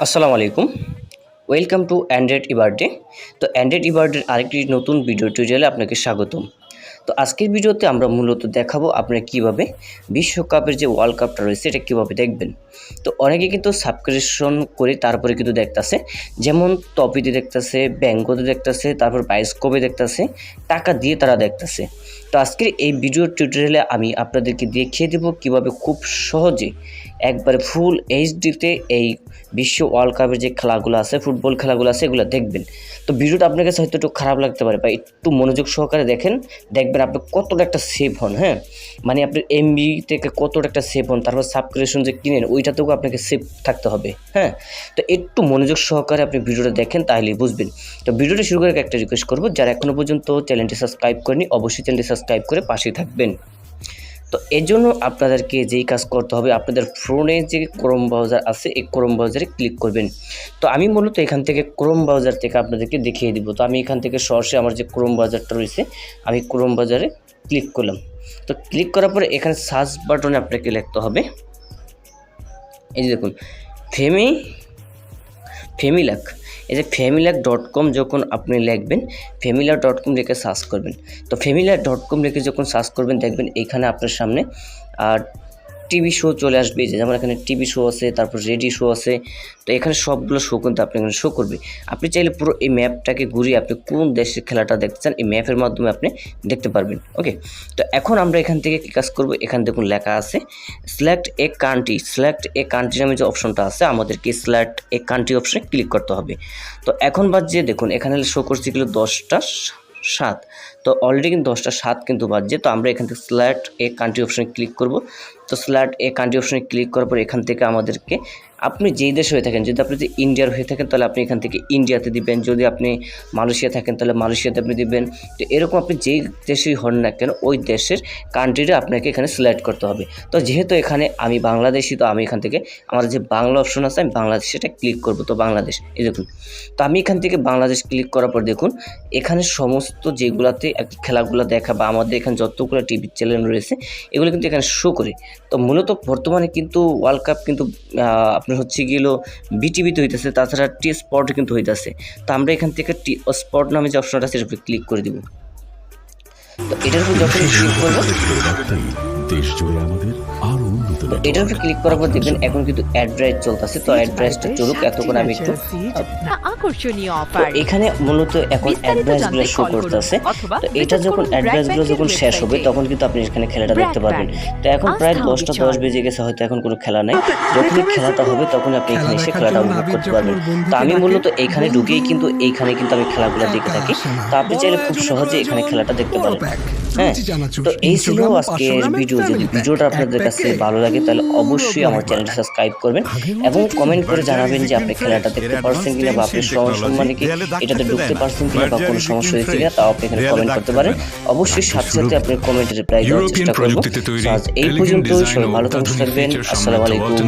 আসসালামু আলাইকুম। Welcome to Android everyday. তো অ্যান্ড্রয়েড ইবারডের আরেকটি নতুন ভিডিও টিউটোরিয়ালে আপনাকে স্বাগতম। তো আজকের ভিডিওতে আমরা মূলত দেখাবো আপনারা কীভাবে বিশ্বকাপের যে ওয়ার্ল্ড কাপটা রয়েছে এটা কীভাবে দেখবেন। তো অনেকে কিন্তু সাবস্ক্রিপশন করে তারপরে কিন্তু দেখতেছে, যেমন টপিতে দেখতেছে, ব্যাঙ্গতে দেখতেছে, তারপর বায়োস্কোপে দেখতেছে, টাকা দিয়ে তারা দেখতেছে। তো আজকের এই ভিডিও টিউটোরিয়ালে আমি আপনাদেরকে দেখিয়ে দেবো কীভাবে খুব সহজে একবারে ফুল এইচডিতে এই বিশ্ব ওয়ার্ল্ড কাপের যে খেলাগুলো আছে, ফুটবল খেলাগুলো আছে, এগুলো দেখবেন। তো ভিডিওটা আপনার কাছে হয়তো একটু খারাপ লাগতে পারে, বা একটু মনোযোগ সহকারে দেখবেন আপনি কতটা একটা সেভ হন। হ্যাঁ, মানে আপনার এমবি থেকে কতটা একটা সেভ হন, তারপর সাবস্ক্রিপশন যে কিনেন ওইটাতেও আপনাকে সেভ থাকতে হবে। হ্যাঁ, তো একটু মনোযোগ সহকারে আপনি ভিডিওটা দেখেন, তাহলেই বুঝবেন। তো ভিডিওটা শুরু করে একটা রিকোয়েস্ট করবো, যারা এখনও পর্যন্ত চ্যানেলটি সাবস্ক্রাইব করেনি অবশ্যই চ্যানেলটি সাবস্ক্রাইব করে পাশেই থাকবেন। তো এর জন্য আপনাদেরকে যেই কাজ করতে হবে, আপনাদের ফোনে যে ক্রোম ব্রাউজার আছে এই ক্রোম ব্রাউজারে ক্লিক করবেন। তো আমি মূলত এখান থেকে ক্রোম ব্রাউজার থেকে আপনাদেরকে দেখিয়ে দিব। তো আমি এখান থেকে সরাসরি আমার যে ক্রোম ব্রাউজারটা রয়েছে আমি ক্রোম ব্রাউজারে ক্লিক করলাম। তো ক্লিক করার পরে এখানে সার্চ বাটনে আপনাকে লিখতে হবে, এই যে দেখুন ফেমিলাক। এই যে ফেমিলাক.com যখন আপনি লিখবেন, ফেমিলাক.com লিখে সার্চ করবেন। তো ফেমিলাক.com লিখে যখন সার্চ করবেন দেখবেন এইখানে আপনার সামনে টিভি শো চলে আসবে। যেমন এখানে টিভি শো আছে, তারপর রেডি শো আছে। তো এখানে সবগুলো শো কিন্তু আপনি এখানে শো করবে। আপনি চাইলে পুরো এই ম্যাপটাকে ঘুরিয়ে আপনি কোন দেশের খেলাটা দেখতে চান এই ম্যাপের মাধ্যমে আপনি দেখতে পারবেন। ওকে, তো এখন আমরা এখান থেকে কী কাজ করব, এখানে দেখুন লেখা আছে সিলেক্ট এ কান্ট্রি নামে যে অপশনটা আছে, আমাদেরকে সিলেক্ট এ কান্ট্রি অপশনে ক্লিক করতে হবে। তো এখন বাজে দেখুন এখানে শো করছে গেল 10:07। তো অলরেডি কিন্তু 10:07 কিন্তু বাজছে। তো আমরা এখান থেকে সিলেক্ট এ কান্ট্রি অপশনে ক্লিক করব। তো সিলেক্ট এ কান্ট্রি অপশনে ক্লিক করার পর এখান থেকে আমাদেরকে আপনি যেই দেশে হয়ে থাকেন, যদি আপনি যদি ইন্ডিয়ার হয়ে থাকেন তাহলে আপনি এখান থেকে ইন্ডিয়াতে দিবেন, যদি আপনি মালয়েশিয়া থাকেন তাহলে মালয়েশিয়াতে আপনি দিবেন। তো এরকম আপনি যেই দেশেই হন না কেন ওই দেশের কান্ট্রিটা আপনাকে এখানে সিলেক্ট করতে হবে। তো যেহেতু এখানে আমি বাংলাদেশি, তো আমি এখান থেকে আমার যে বাংলা অপশন আছে আমি বাংলাদেশ সেটা ক্লিক করব। তো বাংলাদেশ, এই দেখুন। তো আমি এখান থেকে বাংলাদেশ ক্লিক করার পর দেখুন এখানে সমস্ত যেগুলাতে খেলাগুলো দেখা বা আমাদের এখানে যতগুলো টিভি চ্যানেল রয়েছে এগুলো কিন্তু এখানে শো করে। তো মূলত বর্তমানে কিন্তু ওয়ার্ল্ড কাপ কিন্তু আপনার হচ্ছে গেলো বিটিভিতে হইতেছে, তাছাড়া টি স্পট কিন্তু হইতেছে। তো আমরা এখান থেকে টি স্পট নামে যে অপশনটা আছে সেটা ক্লিক করে দিব। তো এটার উপর যখন ক্লিক করবো, এটার উপর ক্লিক করার পর দেখবেন এখন কিন্তু অ্যাডভার্টাইজ চলতেছে। তো অ্যাডভার্টাইজটা চলুক, এতক্ষণ আমি একটু আকর্ষণীয় অফার। এখানে মূলত এখন অ্যাডভার্টাইজগুলো শো করতেছে। তো এটা যখন অ্যাডভার্টাইজগুলো যখন শেষ হবে তখন কিন্তু আপনি এখানে খেলাটা দেখতে পারবেন। তো এখন প্রায় 10:10 বেজে গেছে, হয়তো এখন কোনো খেলা নাই। যখনই খেলাটা হবে তখন আপনি এখানে এসে খেলাটা উপভোগ করতে পারবেন। তো আমি মূলত এইখানে ঢুকেই কিন্তু এইখানে কিন্তু আমি খেলাগুলো দেখে থাকি। তো আপনি চাইলে খুব সহজে এখানে খেলাটা দেখতে পারেন। হ্যাঁ, তো এই ছিল আজকের ভিডিও। যদি ভিডিওটা আপনাদের কাছে ভালো লাগে তাহলে অবশ্যই আমার চ্যানেলটি সাবস্ক্রাইব করবেন এবং কমেন্ট করে জানাবেন যে আপনি খেলাটা দেখতে পারছেন কিনা, বা আপনি সম্মানে কি এটাতে ঢুকতে পারছেন কিনা, বা কোনো সমস্যা হয়েছে কিনা, তাও আপনি এখানে কমেন্ট করতে পারেন। অবশ্যই সাথে সাথে আপনি কমেন্টে রিপ্লাই দেওয়ার চেষ্টা করবো। এই পর্যন্ত সবাই ভালো থাকবেন। আসসালামু আলাইকুম।